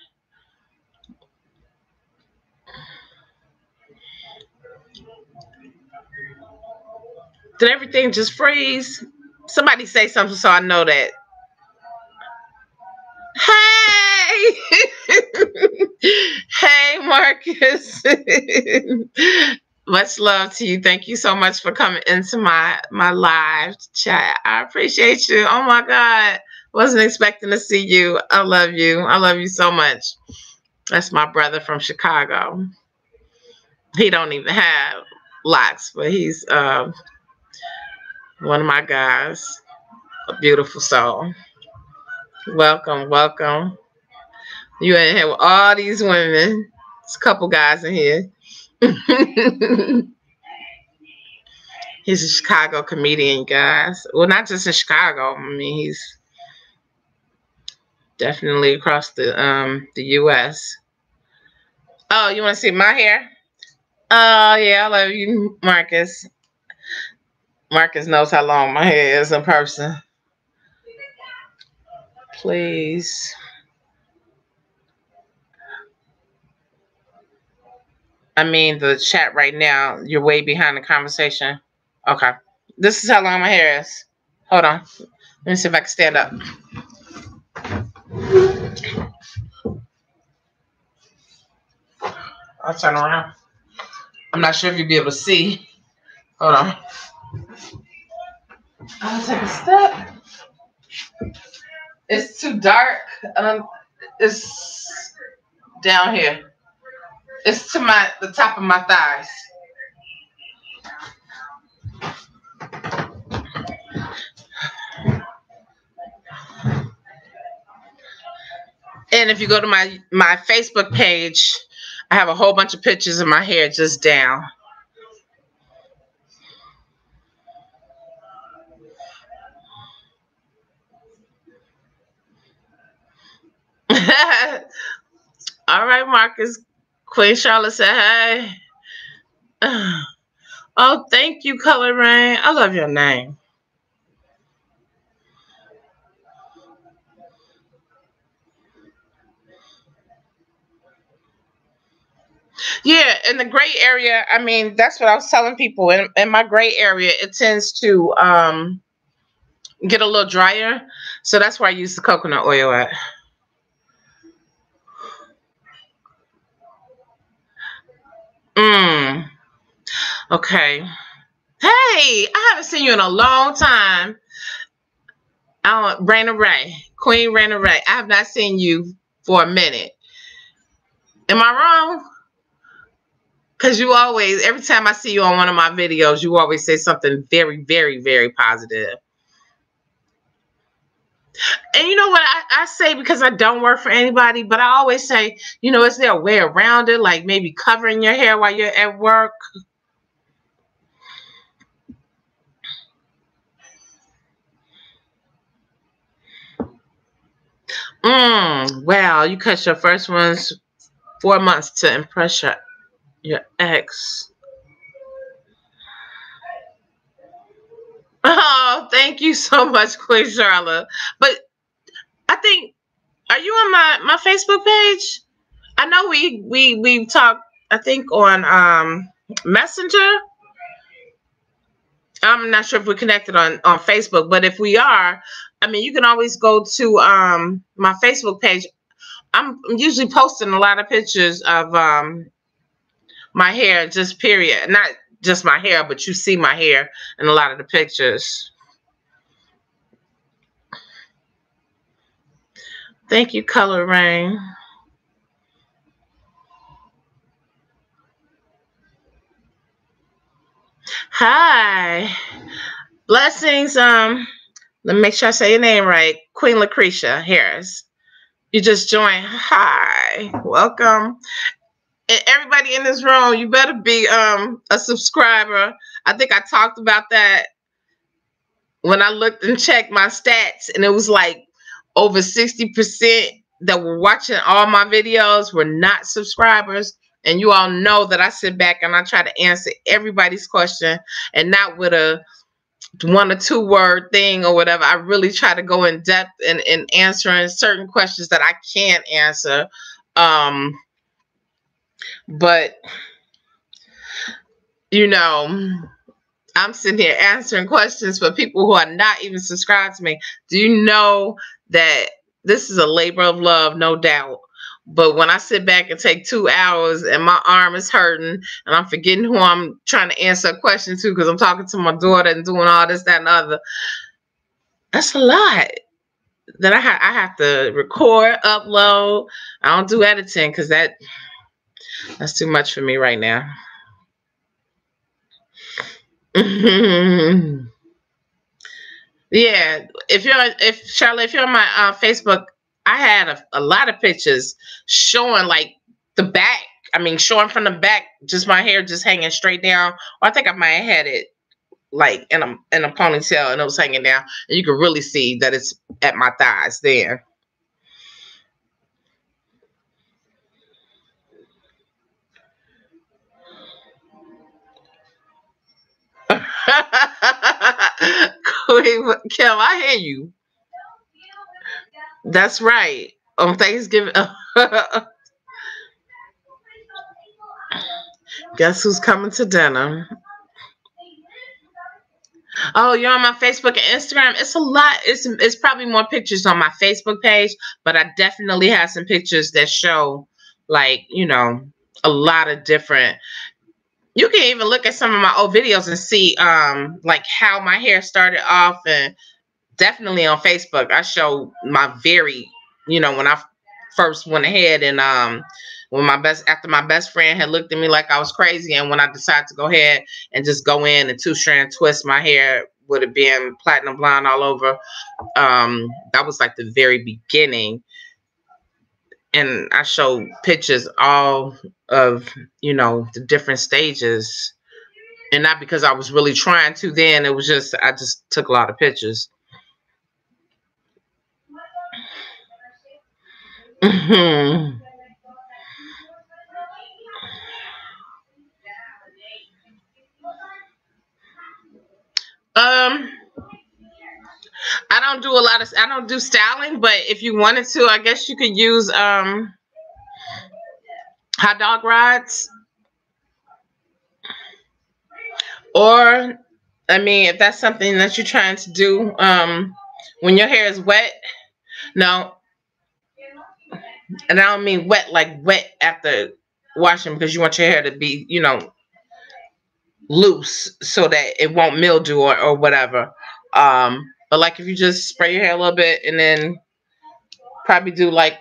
Did everything just freeze? Somebody say something so I know that. Hey! Hey, Marcus. Much love to you. Thank you so much for coming into my live chat. I appreciate you. Oh my God. Wasn't expecting to see you. I love you. I love you so much. That's my brother from Chicago. He don't even have locks, but he's one of my guys. A beautiful soul. Welcome, welcome. You in here with all these women. There's a couple guys in here. He's a Chicago comedian, guys. Well, not just in Chicago. I mean, he's definitely across the U.S. Oh, you want to see my hair? Oh, yeah, I love you, Marcus. Marcus knows how long my hair is in person. Please. I mean, the chat right now, you're way behind the conversation. Okay. This is how long my hair is. Hold on. Let me see if I can stand up. I'll turn around. I'm not sure if you'll be able to see. Hold on. I'll take a step. It's too dark. It's down here. It's to the top of my thighs. And if you go to my Facebook page, I have a whole bunch of pictures of my hair just down. All right, Marcus. Queen Charlotte said, hey. Oh, thank you, Color Rain. I love your name. Yeah, in the gray area, I mean, that's what I was telling people. In my gray area, it tends to get a little drier. So that's where I use the coconut oil at. Okay. Hey, I haven't seen you in a long time. Raina Ray, Queen Raina Ray. I have not seen you for a minute. Am I wrong? Because you always, every time I see you on one of my videos, you always say something very, very, very positive. And you know what I say, because I don't work for anybody, but I always say, you know, is there a way around it? Like maybe covering your hair while you're at work? Well, you cut your first ones 4 months to impress your ex. Oh, thank you so much, Queen Charlotte. But I think, are you on my Facebook page? I know we talked, I think, on Messenger. I'm not sure if we're connected on Facebook, but if we are, I mean, you can always go to my Facebook page. I'm usually posting a lot of pictures of my hair, just period. Not just my hair, but you see my hair in a lot of the pictures. Thank you, Color Rain. Hi. Blessings. Let me make sure I say your name right. Queen Lucretia Harris. You just joined. Hi. Welcome. And everybody in this room, you better be a subscriber. I think I talked about that when I looked and checked my stats, and it was like over 60% that were watching all my videos were not subscribers. And you all know that I sit back and I try to answer everybody's question, and not with a 1 or 2 word thing or whatever. I really try to go in depth in answering certain questions that I can't answer. But you know, I'm sitting here answering questions for people who are not even subscribed to me. Do you know that this is a labor of love, no doubt? But when I sit back and take 2 hours and my arm is hurting and I'm forgetting who I'm trying to answer a question to because I'm talking to my daughter and doing all this, that, and the other, that's a lot that I have to record, upload. I don't do editing because that's too much for me right now. Yeah, if Charlotte, if you're on my Facebook, I had a lot of pictures showing like the back. I mean, showing from the back, just my hair just hanging straight down. Or I think I might have had it like in a ponytail and it was hanging down, and you can really see that it's at my thighs there. Queen Kim, I hear you. That's right. On Thanksgiving. Guess who's coming to dinner? Oh, you're on my Facebook and Instagram. It's a lot. It's probably more pictures on my Facebook page, but I definitely have some pictures that show like, a lot of different. You can even look at some of my old videos and see like how my hair started off, and definitely on Facebook I show my very, when I first went ahead and when after my best friend had looked at me like I was crazy, and when I decided to go ahead and just go in and two-strand twist my hair, would have been platinum blonde all over. That was like the very beginning, and I showed pictures all of the different stages, and not because I was really trying to then. It was just I just took a lot of pictures. Hmm. Um, I don't do styling, but if you wanted to, I guess you could use hot dog rods, or I mean, if that's something that you're trying to do when your hair is wet. No, and I don't mean wet like wet after washing, because you want your hair to be, loose so that it won't mildew or whatever. But like if you just spray your hair a little bit and then probably do like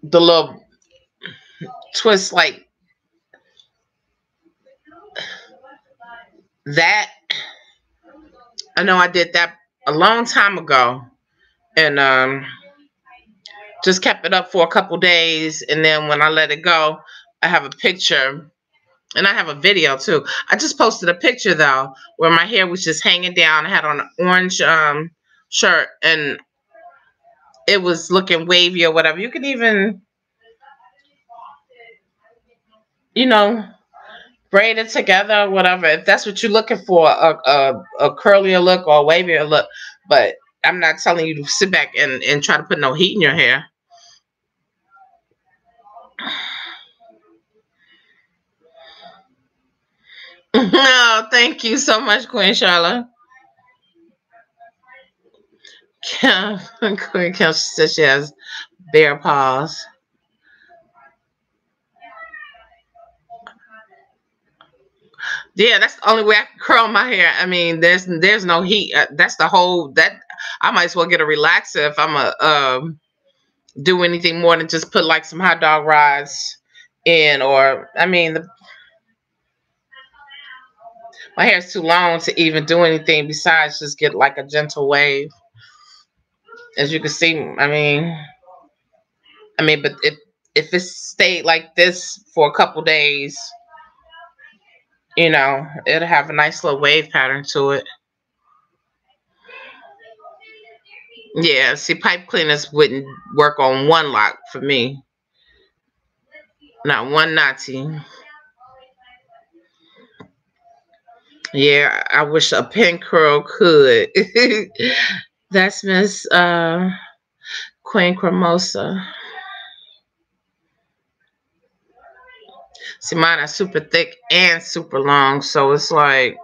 the little twist like that. I know I did that a long time ago, and just kept it up for a couple days, and then when I let it go, I have a picture and I have a video too. I just posted a picture though where my hair was just hanging down. I had on an orange shirt and it was looking wavy or whatever. You can even, you know, braid it together or whatever if that's what you're looking for, a curlier look or a wavier look. But I'm not telling you to sit back and try to put no heat in your hair. No, thank you so much, Queen Charlotte. Queen Kim says she has bare paws. Yeah, that's the only way I can curl my hair. I mean, there's no heat. That's the whole that I might as well get a relaxer if I'm a do anything more than just put like some hot dog rods in, or I mean, my hair's too long to even do anything besides just get like a gentle wave. As you can see, I mean, but if it stayed like this for a couple days, it'll have a nice little wave pattern to it. Yeah, see, pipe cleaners wouldn't work on one lock for me, not one Natty. Yeah, I wish a pin curl could. That's Miss Queen Cremosa. See, mine are super thick and super long, so it's like,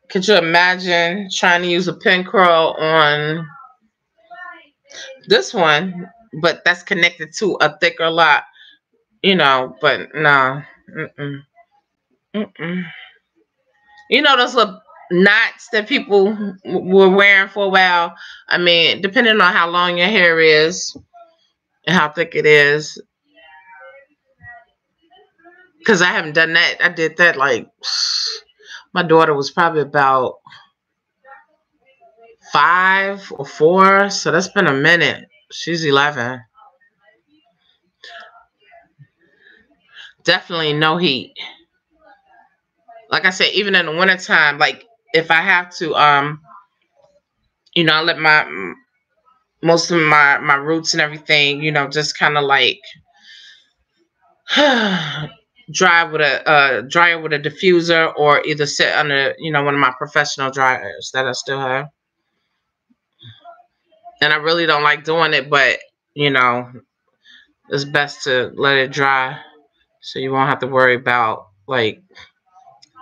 could you imagine trying to use a pin curl on this one, but that's connected to a thicker lock, you know? But no, mm-mm, mm-mm. You know those little knots that people were wearing for a while. I mean, depending on how long your hair is and how thick it is. Because I haven't done that. I did that like my daughter was probably about 5 or 4, so that's been a minute. She's 11. Definitely no heat. Like I said, even in the wintertime, like if I have to, you know, I let my most of my roots and everything, you know, just kind of like dry with a dryer with a diffuser, or either sit under, you know, one of my professional dryers that I still have. And I really don't like doing it, but you know, it's best to let it dry so you won't have to worry about like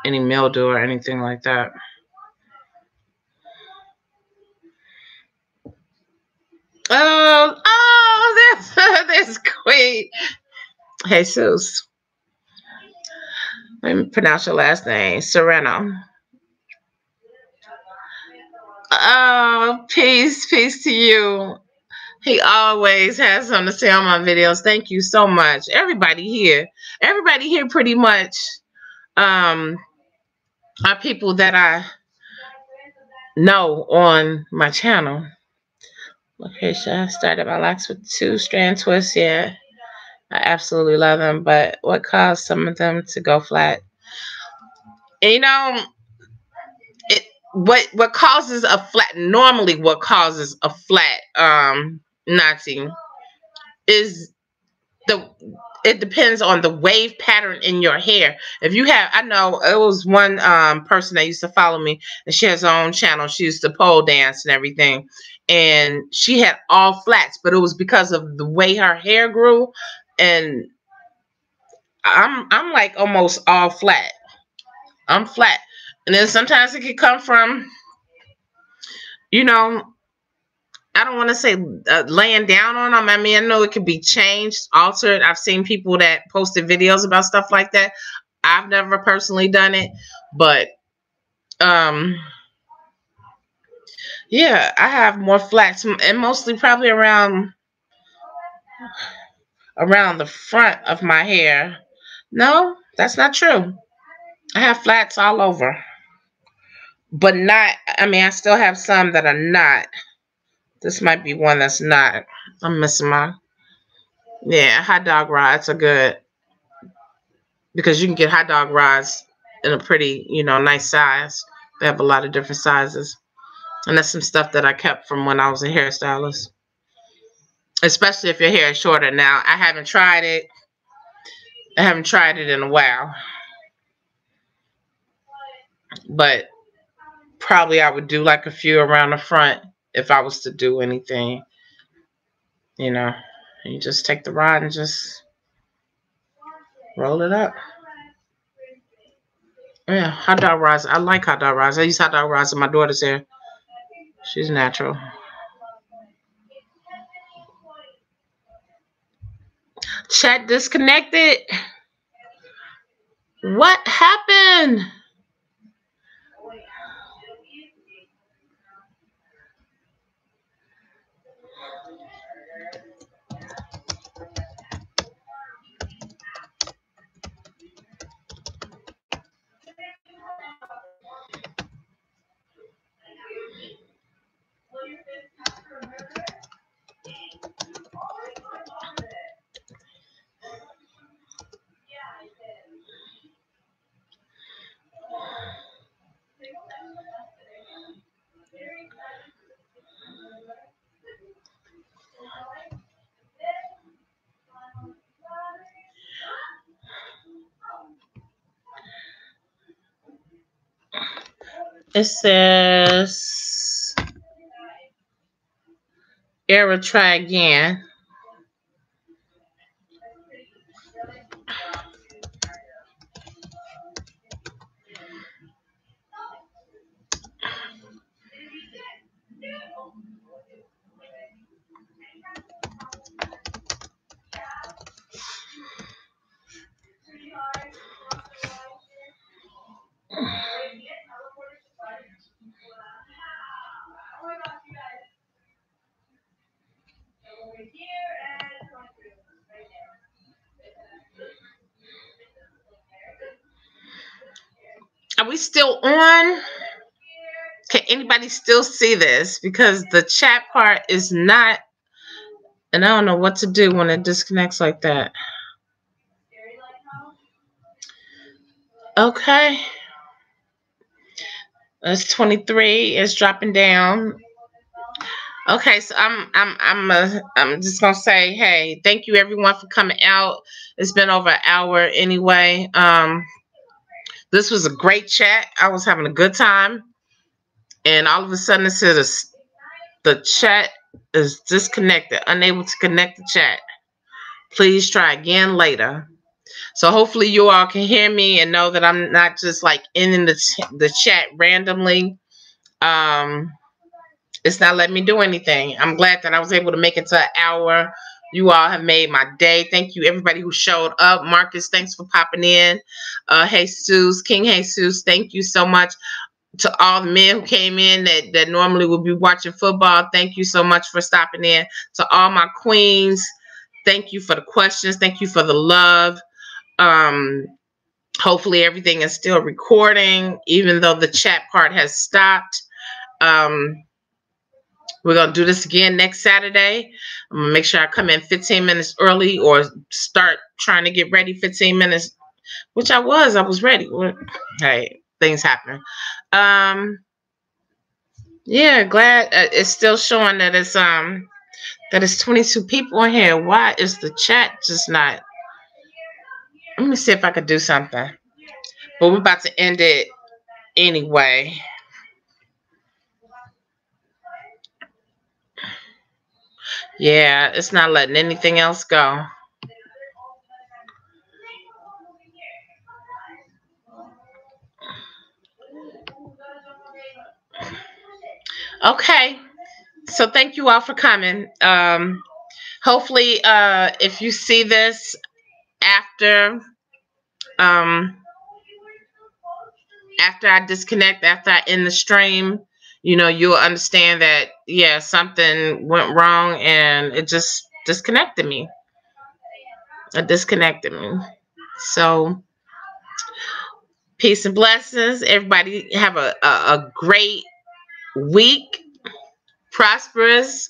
any mildew or anything like that. That's Queen Jesus. Let me pronounce your last name, Sereno. Oh, peace to you. He always has something to say on my videos. Thank you so much. Everybody here pretty much are people that I know on my channel. Okay, so I started my locks with 2-strand twists. Yeah, I absolutely love them. But what caused some of them to go flat? And, you know, what causes a flat? Normally, what causes a flat Natty is the it depends on the wave pattern in your hair. If you have, I know it was one person that used to follow me, and she has her own channel. She used to pole dance and everything, and she had all flats, but it was because of the way her hair grew. And I'm like almost all flat. I'm flat, and then sometimes it could come from, you know, I don't want to say laying down on them. I mean, I know it could be changed, altered. I've seen people that posted videos about stuff like that. I've never personally done it, but um, yeah, I have more flats, and mostly probably around the front of my hair. No, that's not true. I have flats all over, but not. I mean, I still have some that are not. This might be one that's not. I'm missing my. Yeah, hot dog rods are good, because you can get hot dog rods in a pretty, you know, nice size. They have a lot of different sizes. And that's some stuff that I kept from when I was a hairstylist. Especially if your hair is shorter. Now, I haven't tried it. I haven't tried it in a while. But probably I would do like a few around the front if I was to do anything. You know, you just take the rod and just roll it up. Yeah, hot dog rods. I like hot dog rods. I use hot dog rods in my daughter's hair. She's natural. Chat disconnected. What happened? It says error, try again. Are we still on? Can anybody still see this? Because the chat part is not, and I don't know what to do when it disconnects like that. Okay. That's 23. It's dropping down. Okay, so I'm just gonna say, hey, thank you everyone for coming out. It's been over an hour anyway. This was a great chat. I was having a good time, and all of a sudden it says the chat is disconnected, unable to connect the chat. Please try again later. So hopefully you all can hear me and know that I'm not just like in the chat randomly. It's not letting me do anything. I'm glad that I was able to make it to an hour. You all have made my day. Thank you, everybody who showed up. Marcus, thanks for popping in. Jesus, King Jesus, thank you so much. To all the men who came in that normally would be watching football, thank you so much for stopping in. To all my queens, thank you for the questions. Thank you for the love. Hopefully everything is still recording, even though the chat part has stopped. We're going to do this again next Saturday. I'm going to make sure I come in 15 minutes early or start trying to get ready 15 minutes, which I was ready. Hey, things happen. Yeah, glad it's still showing that it's 22 people in here. Why is the chat just not? Let me see if I could do something. But we're about to end it anyway. Yeah, it's not letting anything else go. Okay. So thank you all for coming. Hopefully, if you see this after I disconnect, after I end the stream, you'll understand that, yeah, something went wrong and it just disconnected me. It disconnected me. So, peace and blessings. Everybody have a great week. Prosperous.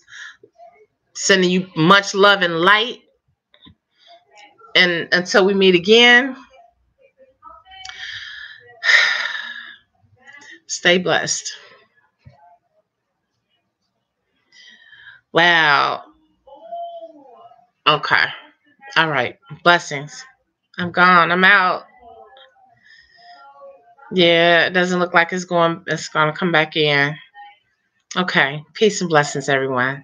Sending you much love and light. And until we meet again, stay blessed. Wow. Okay. All right. Blessings. I'm gone. I'm out. Yeah, it doesn't look like it's going to come back in. Okay. Peace and blessings, everyone.